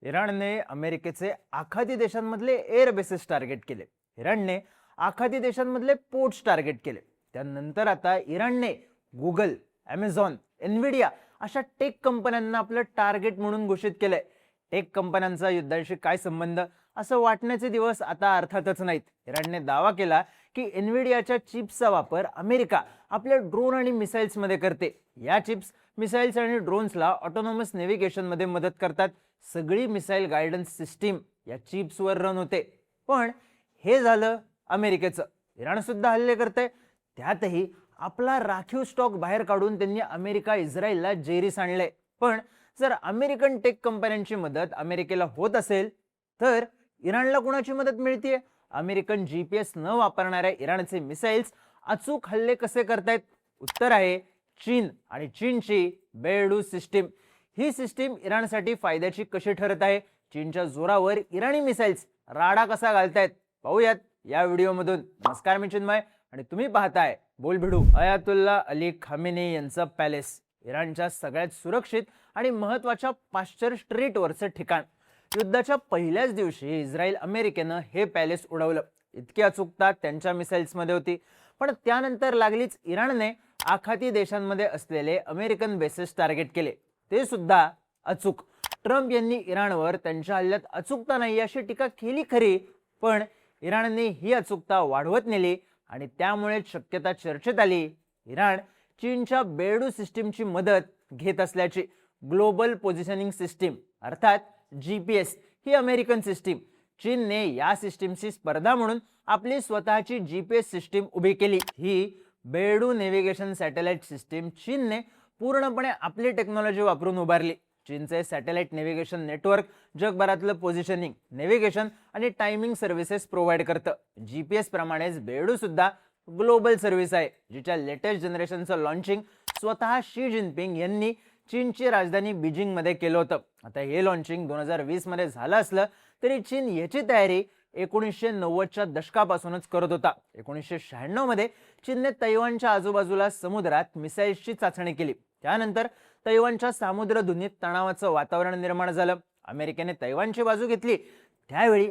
इराणने अमेरिकेचे आखाती देशांमधले एअर बेसेस टार्गेट केले. इराणने आखाती देशांमधले पोर्ट्स टार्गेट केले. त्यानंतर आता इराणने गुगल, ॲमेझॉन, एनव्हिडिया अशा टेक कंपन्यांना आपलं टार्गेट म्हणून घोषित केलंय. टेक कंपन्यांचा युद्धाशी काय संबंध असं वाटण्याचे दिवस आता अर्थातच नाहीत. इराणने दावा केला की एनव्हिडियाच्या चिप्सचा वापर अमेरिका आपल्या ड्रोन आणि मिसाईल्समध्ये करते. या चिप्स मिसाईल्स आणि ड्रोन्सला ऑटोनॉमस नेव्हिगेशनमध्ये मदत करतात. सगळी मिसाईल गायडन्स सिस्टीम या चिप्सवर रन होते. पण हे झालं अमेरिकेचं. इराण सुद्धा हल्ले करते. त्यातही आपला राखीव स्टॉक बाहेर काढून त्यांनी अमेरिका इस्रायलला जेरीस आणले. पण जर अमेरिकन टेक कंपन्यांची मदत अमेरिकेला होत असेल तर इराणला कुणाची मदत मिळते? अमेरिकन जीपीएस न वापरणाऱ्या इराणचे मिसाईल्स अचूक हल्ले कसे करतायत? उत्तर आहे चीन आणि चीनची बेडू सिस्टीम. ही सिस्टीम इराणसाठी फायद्याची कशी ठरत आहे? चीनच्या जोरावर इराणी मिसाईल्स राडा कसा घालतायत पाहूयात या व्हिडिओमधून. नमस्कार, मी चिन्मय आणि तुम्ही पाहताय बोलभिडू. अयातुल्ला अली खामेनी यांचं पॅलेस इराणच्या सगळ्यात सुरक्षित आणि महत्त्वाच्या पाश्चर स्ट्रीटवरचं ठिकाण. युद्धाच्या पहिल्याच दिवशी इस्रायल अमेरिकेनं हे पॅलेस उडवलं. इतकी अचूकता त्यांच्या मिसाईल्समध्ये होती. पण त्यानंतर लागलीच इराणने आखाती देशांमध्ये असलेले अमेरिकन बेसेस टार्गेट केले, ते सुद्धा अचूक. ट्रम्प यांनी इराणवर त्यांच्या हल्ल्यात अचूकता नाही अशी टीका केली खरी, पण इराणने ही अचूकता वाढवत नेली आणि त्यामुळे शक्यता चर्चेत आली इराण चीनच्या बेडू सिस्टीमची मदत घेत असल्याची. ग्लोबल पोझिशनिंग सिस्टीम अर्थात जीपीएस ही अमेरिकन सिस्टीम. चीनने या सिस्टीमची स्पर्धा म्हणून आपली स्वतःची जीपीएस सिस्टीम उभी केली. ही बेडू नेव्हिगेशन सॅटेलाइट सिस्टीम चीनने पूर्णपणे आपली टेक्नॉलॉजी वापरून उभारली. चीनचे सॅटेलाइट नेव्हिगेशन नेटवर्क जगभरातलं पोझिशनिंग, नेव्हिगेशन आणि टायमिंग सर्व्हिसेस प्रोव्हाइड करतं. जीपीएस प्रमाणेच बेडू सुद्धा ग्लोबल सर्व्हिस आहे, जिच्या लेटेस्ट जनरेशनचं लॉन्चिंग स्वतः शी जिनपिंग यांनी चीनची राजधानी बीजिंगमध्ये केलं होतं. आता हे लॉन्चिंग 2020 मध्ये झालं असलं तरी चीन याची तयारी 1990च्या दशकापासूनच करत होता. 1996 मध्ये चीनने तैवानच्या आजूबाजूला समुद्रात मिसाईल्सची चाचणी केली. त्यानंतर तैवानच्या सामुद्रधुनीत तणावाचं वातावरण निर्माण झालं. अमेरिकेने तैवानची बाजू घेतली. त्यावेळी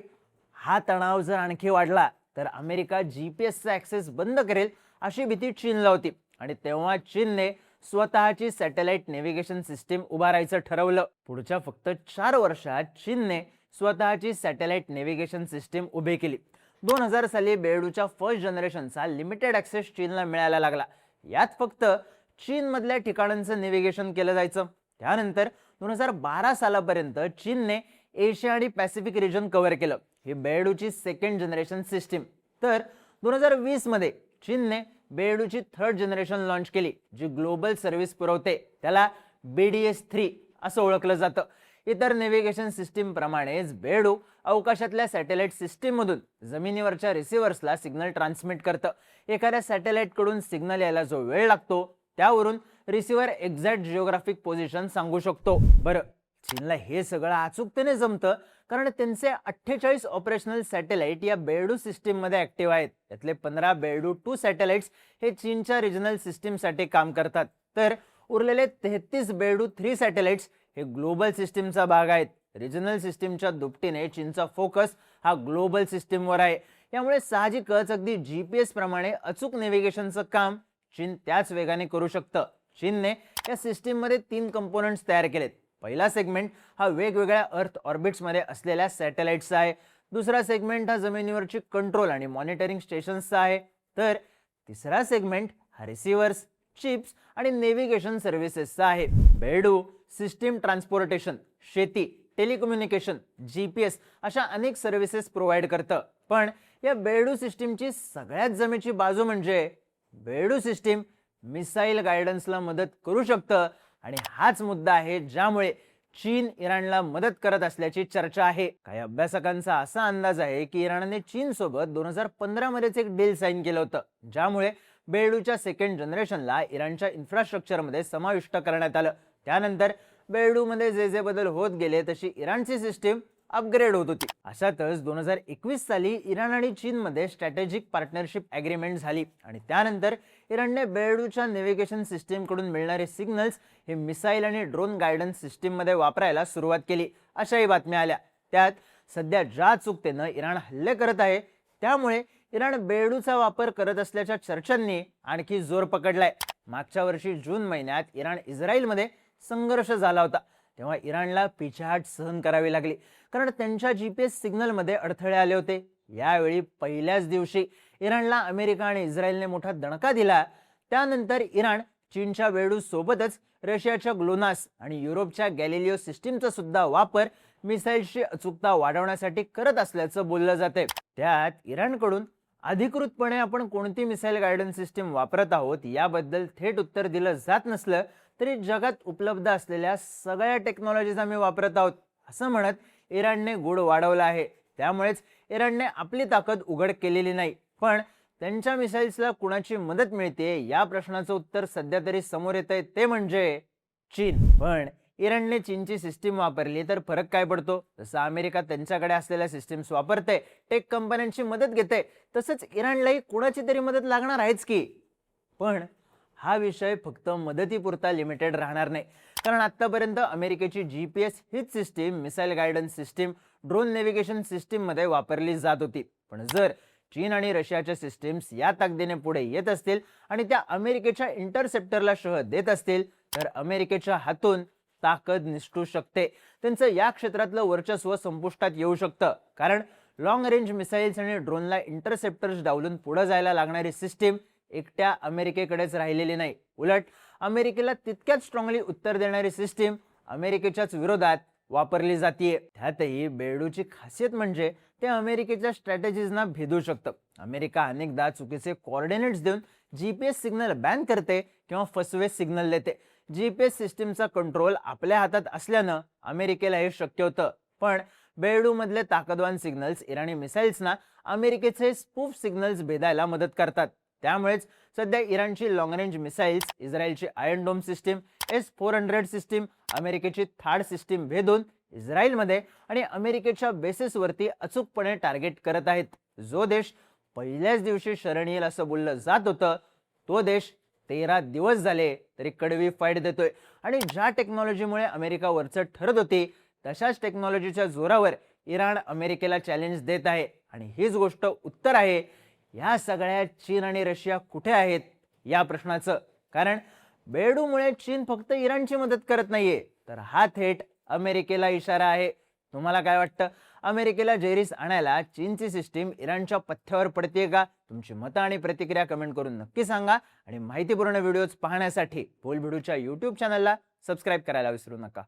हा तणाव जर आणखी वाढला तर अमेरिका जीपीएसचा ॲक्सेस बंद करेल अशी भीती चीनला होती आणि तेव्हा चीनने स्वतःची सॅटेलाइट नेव्हिगेशन सिस्टीम उभारायचं ठरवलं. पुढच्या फक्त 4 वर्षात चीनने स्वतःची सॅटेलाइट नेव्हिगेशन सिस्टीम उभी केली. 2000 साली बेडूच्या फर्स्ट जनरेशनचा लिमिटेड ॲक्सेस चीनला मिळायला लागला. यात फक्त चीनमधल्या ठिकाणांचं नेव्हिगेशन केलं जायचं. त्यानंतर 2012 सालापर्यंत चीनने एशिया आणि पॅसिफिक रिजन कव्हर केलं. ही बेडूची सेकंड जनरेशन सिस्टीम. तर 2020 मध्ये चीनने बेडूची थर्ड जनरेशन लॉन्च केली, जी ग्लोबल सर्व्हिस पुरवते. त्याला BDS-3 असं ओळखलं जातं. इतर नेव्हिगेशन सिस्टीम प्रमाणेच बेडू अवकाशातल्या सॅटेलाइट सिस्टीम मधून जमिनीवरच्या रिसिव्हर्सला सिग्नल ट्रान्समिट करतं. एखाद्या सॅटेलाइट कडून सिग्नल यायला जो वेळ लागतो त्यावरून रिसिव्हर एक्झॅक्ट जिओग्राफिक पोझिशन सांगू शकतो. बरं, चीनला हे सगळं अचूकतेने जमतं कारण त्यांचे 48 ऑपरेशनल सॅटेलाइट या बेडू सिस्टीम मध्ये ऍक्टिव्ह आहेत. यातले 15 बेडू 2 सॅटेलाइट्स हे चीनच्या रिजनल सिस्टीमसाठी काम करतात. तर उरलेले 33 बेडू 3 सॅटेलाइट्स हे ग्लोबल सिस्टीमचा भाग आहेत. रिजनल सिस्टीमच्या दुपटीने चीनचा फोकस हा ग्लोबल सिस्टीमवर आहे. यामुळे साहजिकच अगदी जीपीएस प्रमाणे अचूक नेव्हिगेशनचं काम चीन त्याच वेगाने करू शकतं. चीनने या सिस्टीममध्ये 3 कंपोनंट्स तयार केलेत. पहिला सेगमेंट हा वेगवेगळ्या अर्थ ऑर्बिट्समध्ये असलेल्या सॅटेलाइट्सचा आहे. दुसरा सेगमेंट हा जमिनीवरची कंट्रोल आणि मॉनिटरिंग स्टेशन्सचा आहे. तर तिसरा सेगमेंट हा रिसिव्हर्स, चिप्स आणि नेव्हिगेशन सर्व्हिसेसचा आहे. बेडू सिस्टीम ट्रान्सपोर्टेशन, शेती, टेलिकम्युनिकेशन, जीपीएस अशा अनेक सर्व्हिसेस प्रोव्हाइड करतं. पण या बेडू सिस्टीमची सगळ्यात जमेची बाजू म्हणजे बेडू सिस्टीम मिसाईल गायडन्सला मदत करू शकतं आणि हाच मुद्दा आहे ज्यामुळे चीन इराणला मदत करत असल्याची चर्चा आहे. काही अभ्यासकांचा असा अंदाज आहे की इराणने चीन सोबत 2015 मध्येच एक डील साईन केलं होतं, ज्यामुळे बेडूच्या सेकंड जनरेशनला इराणच्या इन्फ्रास्ट्रक्चरमध्ये समाविष्ट करण्यात आलं. त्यानंतर बेडूमध्ये जे बदल होत गेले तशी इराणची सिस्टीम अपग्रेड होत होती. अशातच 2021 साली इराण आणि चीनमध्ये स्ट्रॅटेजिक पार्टनरशिप ॲग्रीमेंट झाली आणि त्यानंतर इराणने बेडूच्या नेव्हिगेशन सिस्टीम कडून मिळणारे सिग्नल्स हे मिसाईल आणि ड्रोन गायडन्स सिस्टीम मध्ये वापरायला सुरुवात केली. अशाही बातम्या आल्या। त्यात सध्या ज्या चुकतेनं इराण हल्ले करत आहे त्यामुळे इराण बेडूचा वापर करत असल्याच्या चर्चांनी आणखी जोर पकडलाय। मागच्या वर्षी जून महिन्यात इराण इस्रायलमध्ये संघर्ष झाला होता, तेव्हा इराणला पिछाहाट सहन करावी लागली, कारण त्यांच्या GPS सिग्नलमध्ये अडथळे आले होते। यावेळी पहिल्याच दिवशी इराणला अमेरिका आणि इस्रायलने मोठा दणका दिला। त्यानंतर इराण चीनच्या बेडू सोबतच रशियाच्या ग्लोनास आणि युरोपच्या गॅलिलिओ सिस्टीमचा सुद्धा वापर मिसाईल्सची अचूकता वाढवण्यासाठी करत असल्याचं बोललं जाते। त्यात इराणकडून अधिकृतपणे आपण कोणती मिसाईल गायडन्स सिस्टीम वापरत आहोत याबद्दल थेट उत्तर दिलं जात नसलं तरी जगात उपलब्ध असलेल्या सगळ्या टेक्नॉलॉजीज आम्ही वापरत आहोत असं म्हणत इराणने गुड वाढवला आहे। त्यामुळेच इराणने आपली ताकद उघड केलेली नाही, पण त्यांच्या मिसाईल्सला कुणाची मदत मिळते या प्रश्नाचं उत्तर सध्या तरी समोर येतंय, ते म्हणजे चीन। पण इराणने चीनची सिस्टीम वापरली तर फरक काय पडतो? जसं अमेरिका त्यांच्याकडे असलेल्या सिस्टीम्स वापरते, टेक कंपन्यांची मदत घेते, तसंच इराणलाही कुणाची तरी मदत लागणार आहेच की। पण हा विषय फक्त मदतीपुरता लिमिटेड राहणार नाही, कारण आतापर्यंत अमेरिकेची GPS हीच system missile guidance system, drone navigation system मध्ये वापरली जात होती। पण जर चीन आणि रशियाच्या सिस्टीम्स या ताकदीने पुढे येत असतील आणि त्या अमेरिकेच्या इंटरसेप्टरला शह देत असतील तर अमेरिकेच्या हातून ताकद निसटू शकते। त्यांचं या क्षेत्रातलं वर्चस्व संपुष्टात येऊ शकतं, कारण लॉंग रेंज मिसाईल्स आणि ड्रोनला इंटरसेप्टर्स डावलून पुढे जायला लागणारी सिस्टीम एकट्या अमेरिकेकडेच राहिलेली नाही, उलट अमेरिकेला तितक्याच स्ट्रॉंगली उत्तर देणारी सिस्टीम अमेरिकेच्याच विरोधात वापरली जाते। त्यातही बेडूची खासियत म्हणजे ते अमेरिकेच्या स्ट्रॅटेजीजना भेदू शकतं। अमेरिका अनेकदा चुकीचे कोऑर्डिनेट्स देऊन GPS सिग्नल बॅन करते किंवा फसवे सिग्नल देते। GPS सिस्टीमचा कंट्रोल आपल्या हातात असल्यानं अमेरिकेला हे शक्य होतं, पण बेडू मधले ताकदवान सिग्नल्स इराणी मिसाईल्सना अमेरिकेचे स्पूफ सिग्नल्स भेदायला मदत करतात। त्यामुळेच सध्या इराणची लॉंग रेंज मिसाईल्स इस्रायलची Iron Dome system, S-400 system, अमेरिकेची थाड सिस्टीम भेदून इस्रायलमध्ये आणि अमेरिकेच्या बेसिसवरती अचूकपणे टार्गेट करत आहेत। जो देश पहिल्याच दिवशी शरण येईल असं बोललं जात होतं, तो देश 13 दिवस झाले तरी कडवी फाईट देतोय। आणि ज्या टेक्नॉलॉजीमुळे अमेरिका वरचढ ठरत होती तशाच टेक्नॉलॉजीच्या जोरावर इराण अमेरिकेला चॅलेंज देत आहे। आणि हीच गोष्ट उत्तर आहे या सगळ्या चीन आणि रशिया कुठे आहेत या प्रश्नाचं, कारण बेडूमुळे चीन फक्त इराणची मदत करत नाहीये, तर हा थेट अमेरिकेला इशारा आहे। तुम्हाला काय वाटतं? अमेरिकेला जेरीस आणायला चीनची सिस्टीम इराणच्या पथ्यावर पडते का? तुमची मतं आणि प्रतिक्रिया कमेंट करून नक्की सांगा आणि माहितीपूर्ण व्हिडिओज पाहण्यासाठी बोलबिडूच्या YouTube चॅनलला सबस्क्राईब करायला विसरू नका।